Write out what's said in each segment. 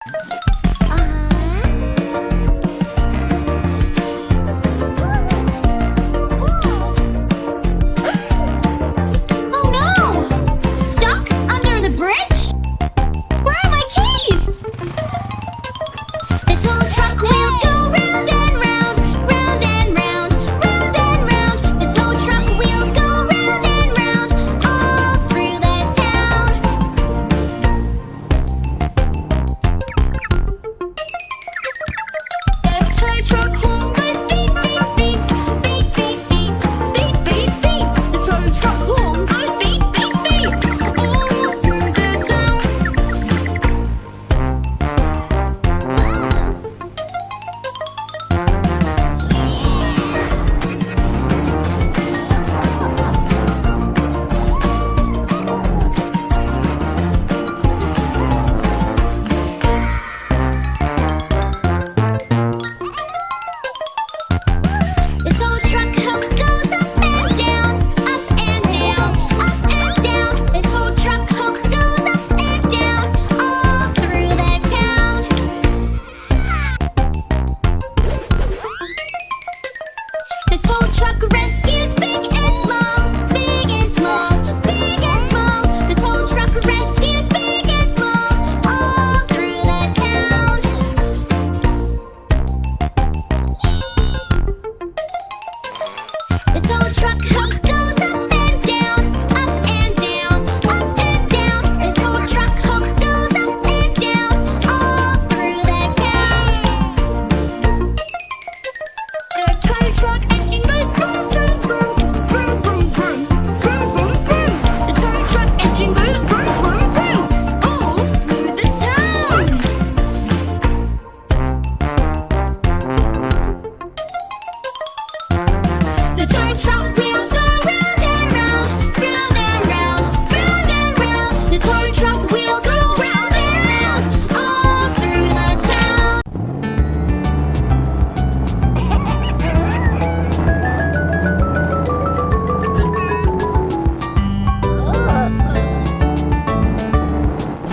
Oh no! Stuck under the bridge? Where are my keys? The tow truck wheels go round and round, round and round, round and round. The tow truck wheels go round and round, all through the town. The tow truck horn goes beep, beep, beep, beep, beep, beep, beep, beep, beep. The tow truck horn goes beep, beep, beep, all through the town. The tow truck hook goes up and down, up and down, up and down. The tow truck hook goes up and down, all through the town. The tow truck rescues big and small, big and small, big and small. The tow truck rescues big and small, all through the town. The tow truck hook goes up and down, up and down, up and down. The tow truck hook goes up and down, all through the town. The tow truck engine goes vroom, vroom, vroom, vroom, vroom, vroom, vroom, vroom, vroom. The tow truck engine goes vroom, vroom, vroom, all through the town. The tow truck wheels go round and round, round and round, round and round. The tow truck wheels go round and round, all through the town.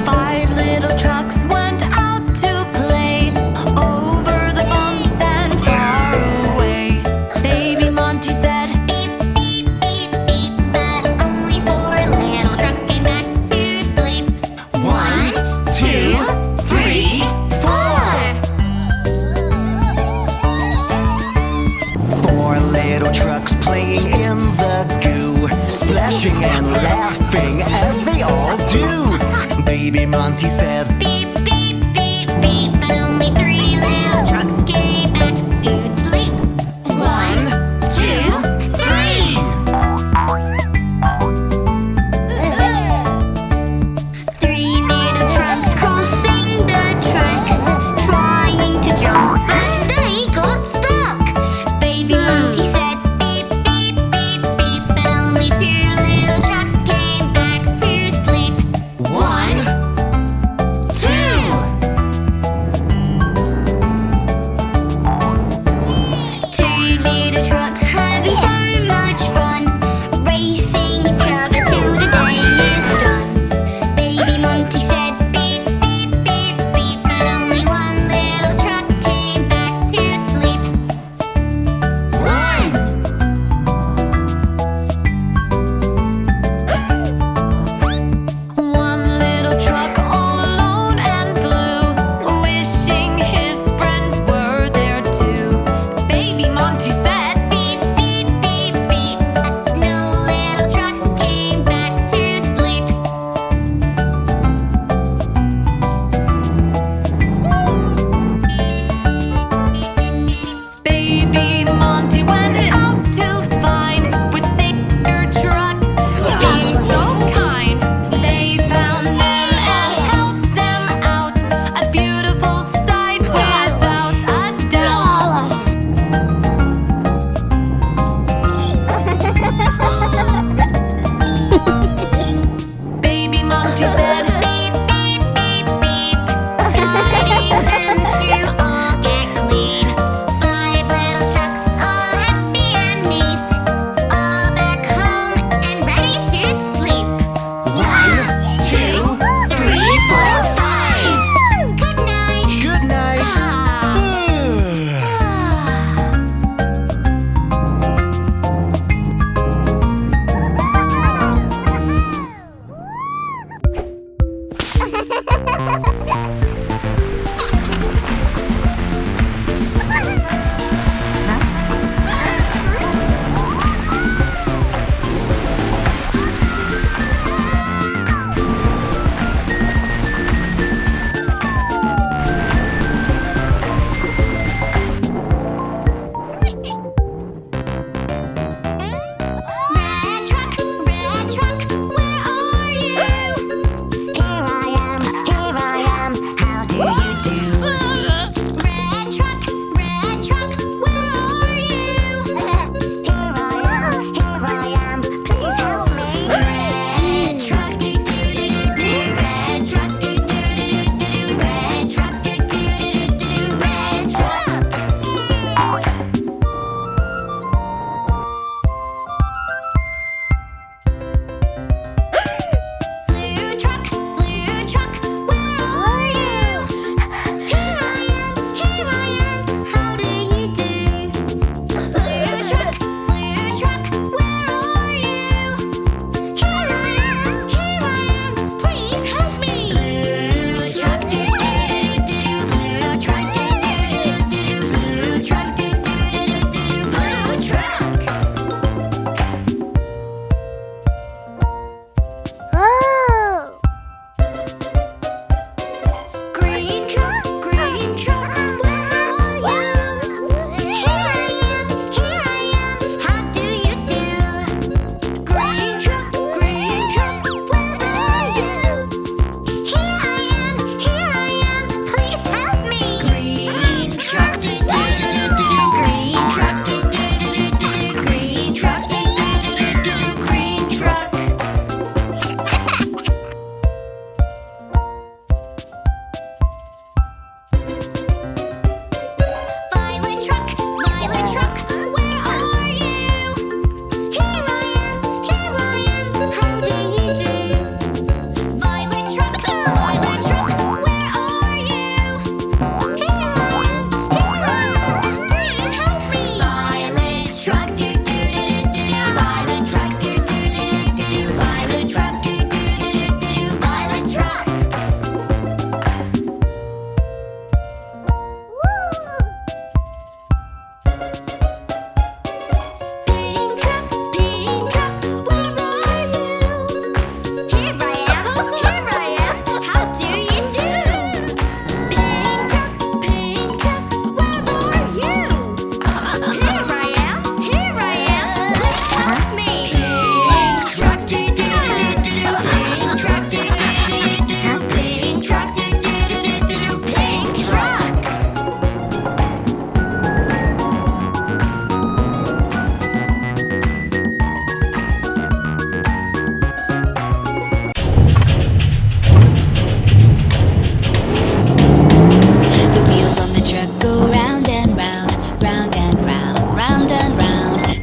Five little trucks went out to play over the bumps and far away. Baby Monty said, Beep, beep, beep, beep, but only four little trucks came back to sleep. 1, 2, 3, 4. Four little trucks playing in the goo, splashing and laughing as they all do. Baby Monty said, Beep, beep, beep, beep, but only three little trucks came back to sleep. 1, 2, 3. Three little trucks crossing the tracks, trying to jump, but they got stuck. Baby Monty said, beep, beep, beep, beep, but only two little trucks came back to sleep. 1,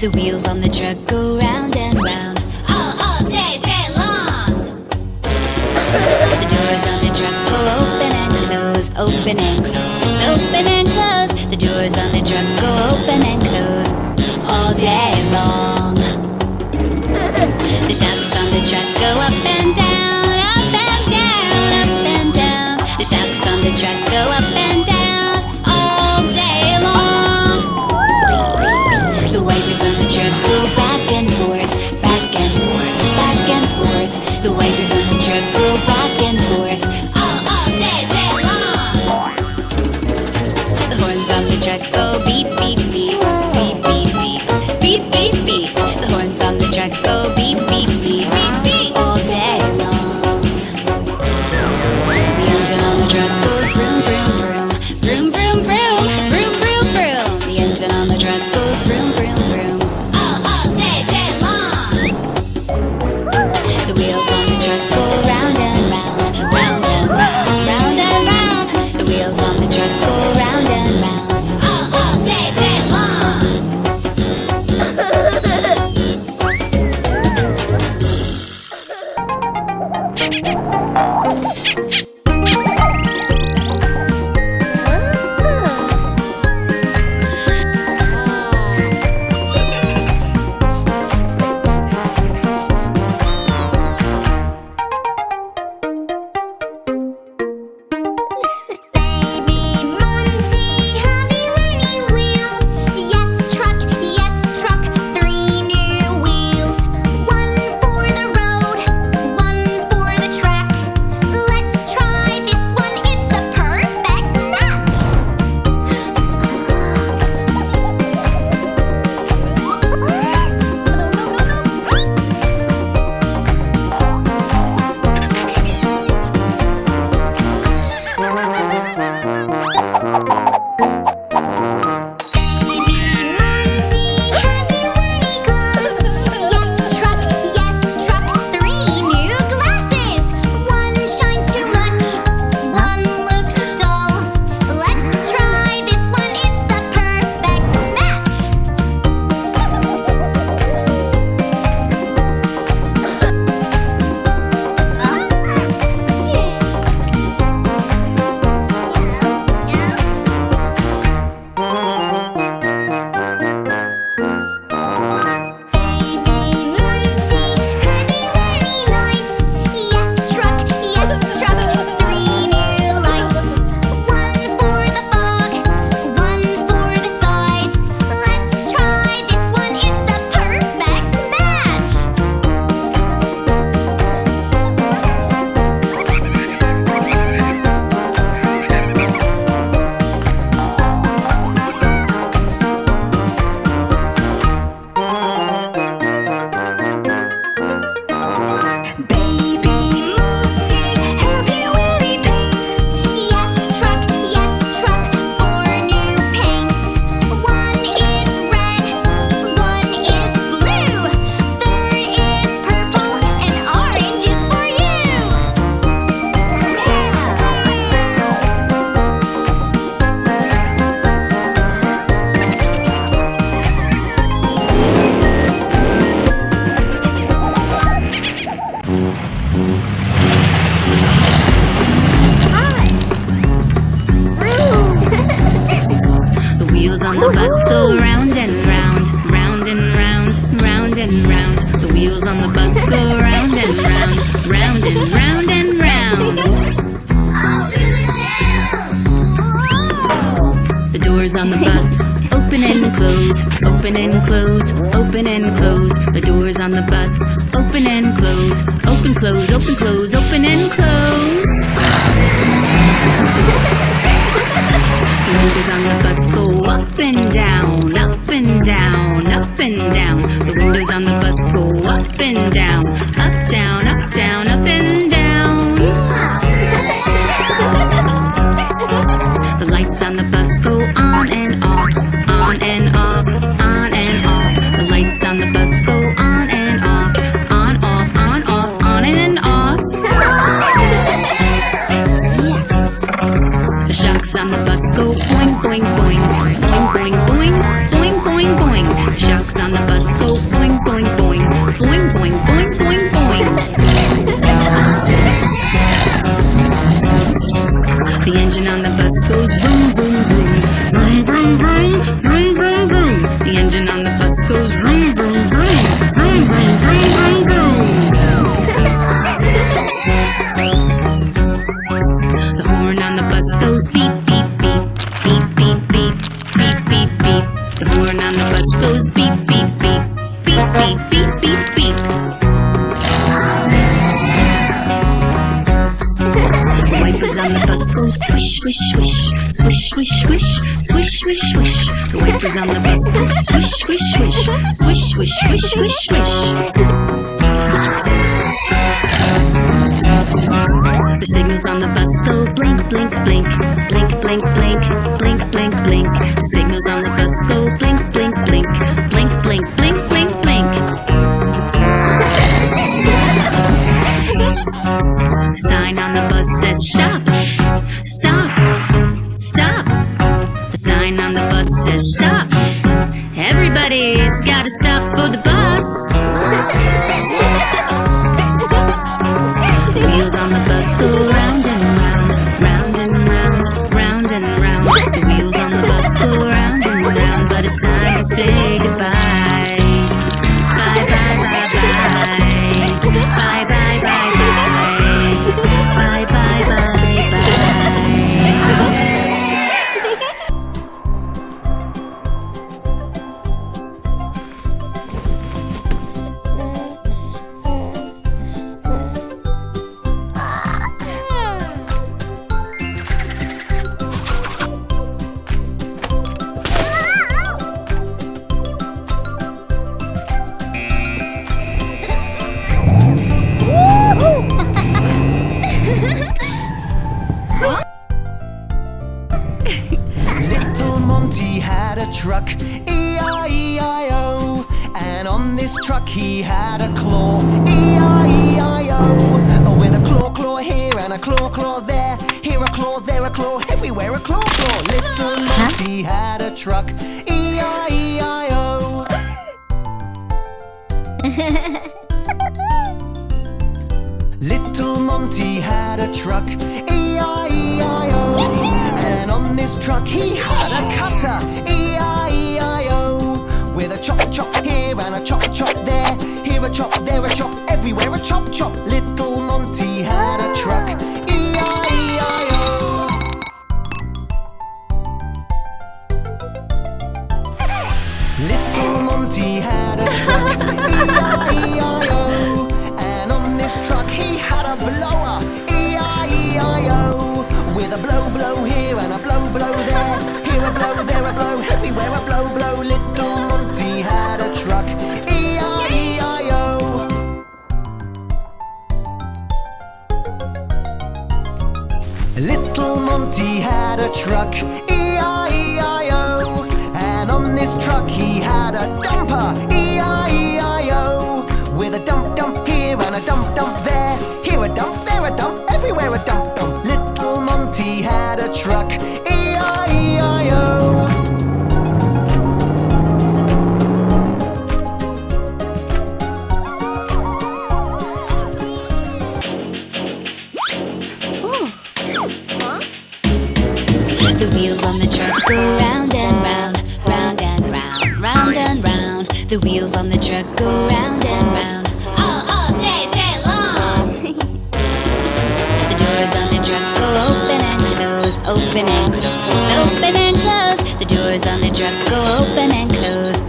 The wheels on the truck go round and round All day, day long. The doors on the truck go open and close, open and close, open and close. The doors on the truck go open and close all day long. The shocks on the truck go up and down, up and down, up and down. The shocks on the truck go up and down all day long. The wipers on the truck go back and forth, back and forth, back and forth. The wipers on the truck go back and forth All day, day long. The horns on the truck go beep, beep, beep, beep, beep, beep, beep, beep, beep. The horns on the truck go beep, beep, beep, beep, beep, all day long. The engine on the truck goes vroom, vroom, vroom, vroom, vroom, vroom, vroom, vroom, vroom. The engine on the truck goes vroom, vroom, vroom. All day, day long. The wheels on the truck go round and round, round and round, round and round. The wheels on the truck go round and round. All day, day long. Baby Monty, have you any wheel? Yes, truck, 3 new wheels. One for the road, one for the track. Let's try this one, it's the perfect match. Yes, truck, 3 new glasses. One shines too much, one looks dull. Let's try this one, it's the perfect match. Baby Monty, have you any lights? Yes, truck, 3 new lights. One for the fog, one for the sides. Let's try this one, it's the perfect match. Baby Monty, have you any paint? Yes, truck, 4 new paints. One is red, one is blue. Third is purple, and orange is for you. The wheels on the bus go round and round, round and round, round and round. The wheels on the bus go round and round, round and round and round. The doors on the bus open and close, open and close, open and close. The doors on the bus open and close, open, close, open, close, open and close. The windows on the bus go up and down, up and down, up and down. The windows on the bus go up and down, up, down, up, down, up and down. The lights on the bus go on and off, on and off, on and off. The lights on the bus go on and off, on, off, on, off, on and off. The shocks on the bus go boing, boing, boing, boing, boing, boing, boing, boing. boing, boing. The shocks on the bus go boing, boing, boing. Boing, boing, boing, boing, boing. The engine on the bus goes vroom, vroom, vroom. Vroom, vroom, vroom. Vroom, vroom, vroom. The engine on the bus goes vroom, vroom, vroom. Vroom, vroom, vroom, vroom, vroom. The horn on the bus goes beep, beep, beep. Beep, beep, beep. Beep, beep, beep. The horn on the bus goes beep, beep, beep. Beep, beep, beep, beep, beep. The wipers on the bus go swish, swish, swish. Swish, swish, swish. Swish, swish, swish. The wipers on the bus go swish, swish, swish. Swish, swish, swish, swish, swish. The signals on the bus go blink, blink, blink. Blink, blink, blink. Blink, blink, blink. The signals on the bus go blink, blink, blink. Blink, blink, blink, blink, blink. The sign on the bus says stop, stop, stop. The sign on the bus says stop. Everybody's gotta stop for the bus. The wheels on the bus go round and round, round and round, round and round. The wheels on the bus go round and round, but it's time to say goodbye. Bye, bye, bye, bye. Bye, bye, bye, bye. Bye, bye, bye, bye. Little Monty had a truck, E-I-E-I-O. And on this truck he had a claw, E-I-E-I-O. With a claw here and a claw there. Here a claw, there a claw, everywhere a claw. Little Monty had a truck, E-I-E-I-O. Little Monty had a truck, E-I-E-I-O. And on this truck he had a cutter, E-I-E-I-O. With a chop here and a chop there. Here a chop, there a chop, everywhere a chop. Little Monty had a truck, E-I-E-I-O. Little Monty had a truck, E-I-E-I-O. And on this truck he had a blower, E-I-E-I-O. With a blow here and a blow there. Here a blow, there a blow, everywhere a blow. Little Monty had a truck, E-I-E-I-O. Little Monty had a truck, E-I-E-I-O. And on this truck he had a dumper, E-I-E-I-O. With a dump here and a dump there. Here a dump, there a dump, everywhere a dump. Little Monty had a truck, E-I-E-I-O. The wheels on the truck go round and round, round and round, round and round. The wheels on the truck go round and round, all day, day long. The doors on the truck go open and close, open and close, open and close. The doors on the truck go open and close,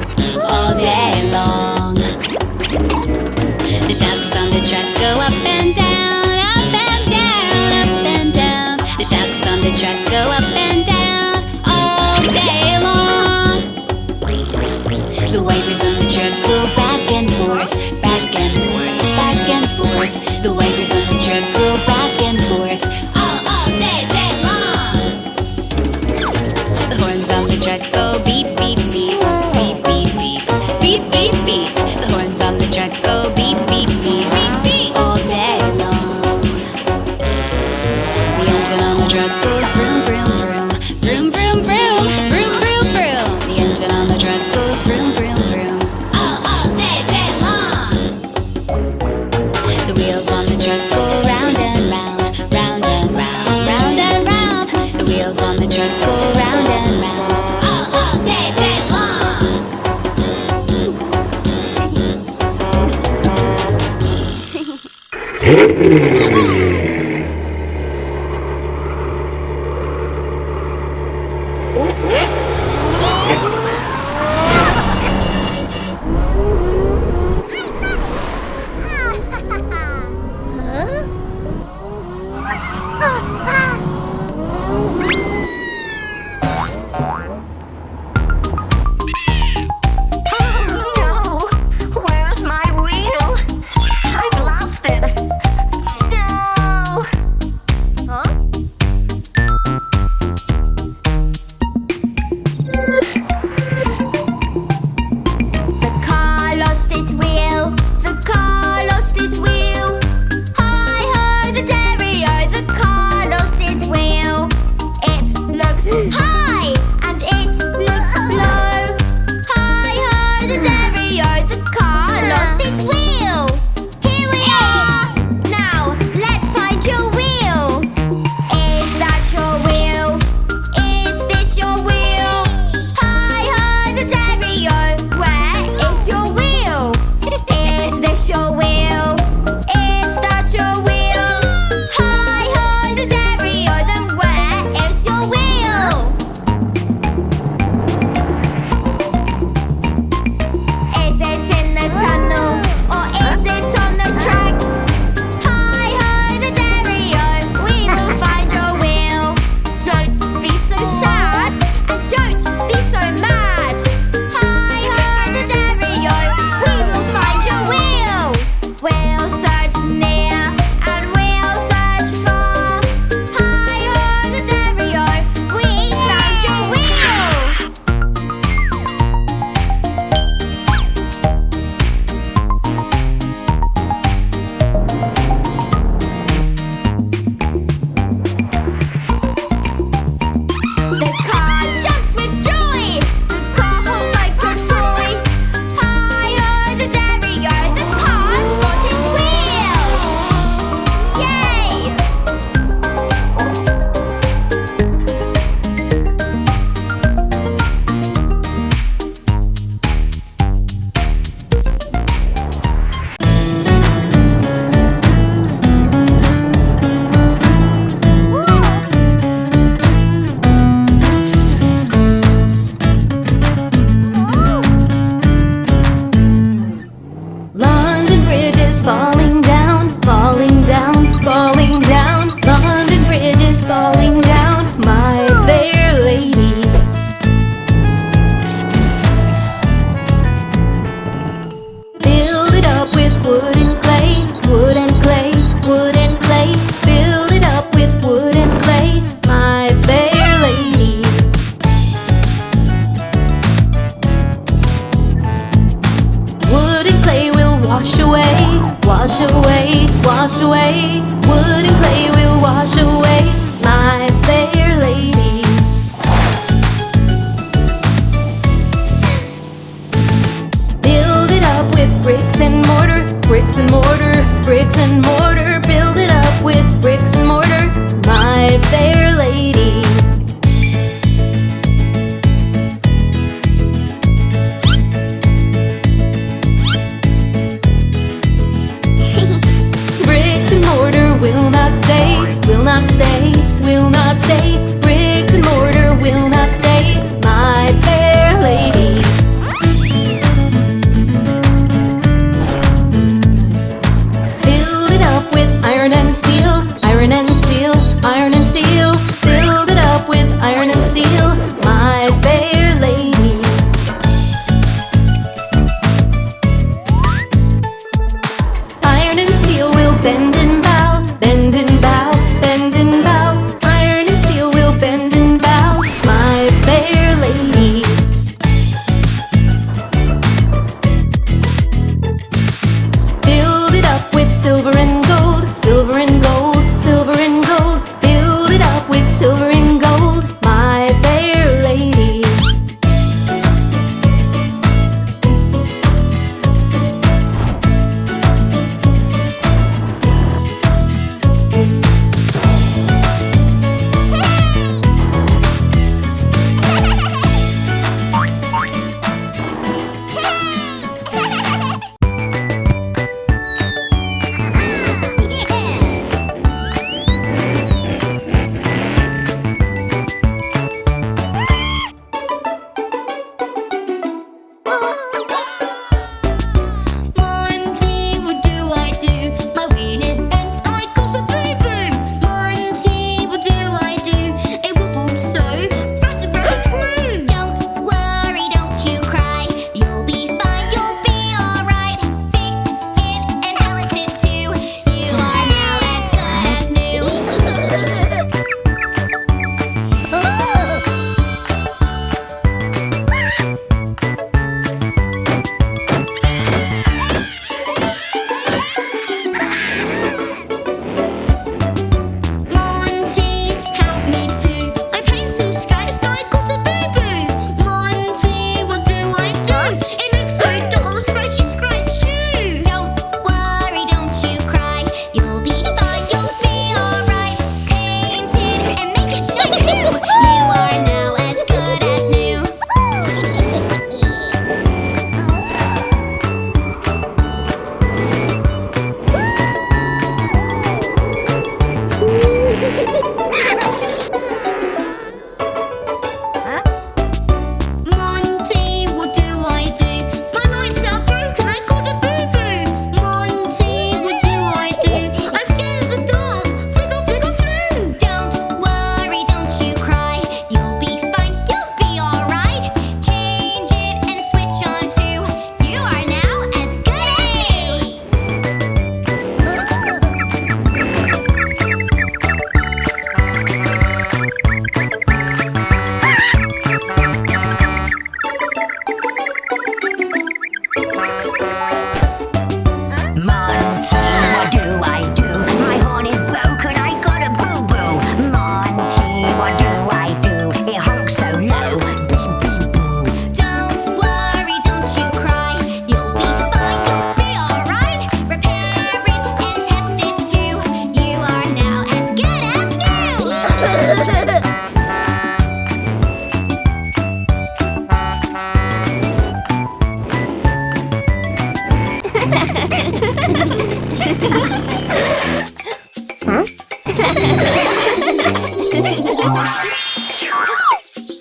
all day long. The shocks on the truck go up and down, up and down, up and down. The shocks on the truck go up and down, all day long. The wipers on the truck go back and forth, back and forth, back and forth. The wipers on the truck go back and forth, all day, day long. The horns on the truck go beep, beep, beep, beep, beep, beep, beep, beep, beep. The horns on the truck go beep, beep, beep, beep, beep, all day long. The engine on the truck goes vroom, vroom, vroom. truck go round and round. All day, day long. No! Where's my wheel? I've lost it! No! Huh? The car lost its wheel. The car lost its wheel. Hi ho, the terrier. The car lost its wheel. It looks high and it looks low. Hi ho, the terrier. The car lost its wheel. Here we are. Now let's find your wheel. Is that your wheel? Is this your wheel? Hi ho, the terrier. Where is your wheel? Is this your wheel? Is that your wheel? Hi ho, the terrier. Then where is your wheel?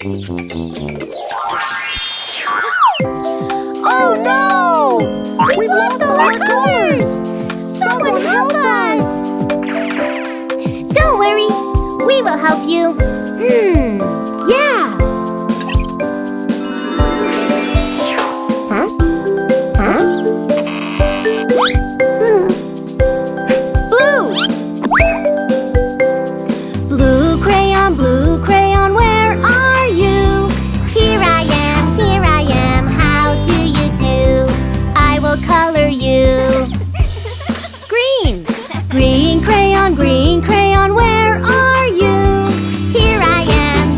Oh no! We've lost all our colors! Someone help us! Don't worry, we will help you. Yeah! Blue crayon, where are you? Here I am, how do you do? I will color you. Green crayon, where are you? Here I am,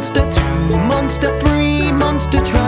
Monster 2, Monster 3, Monster truck.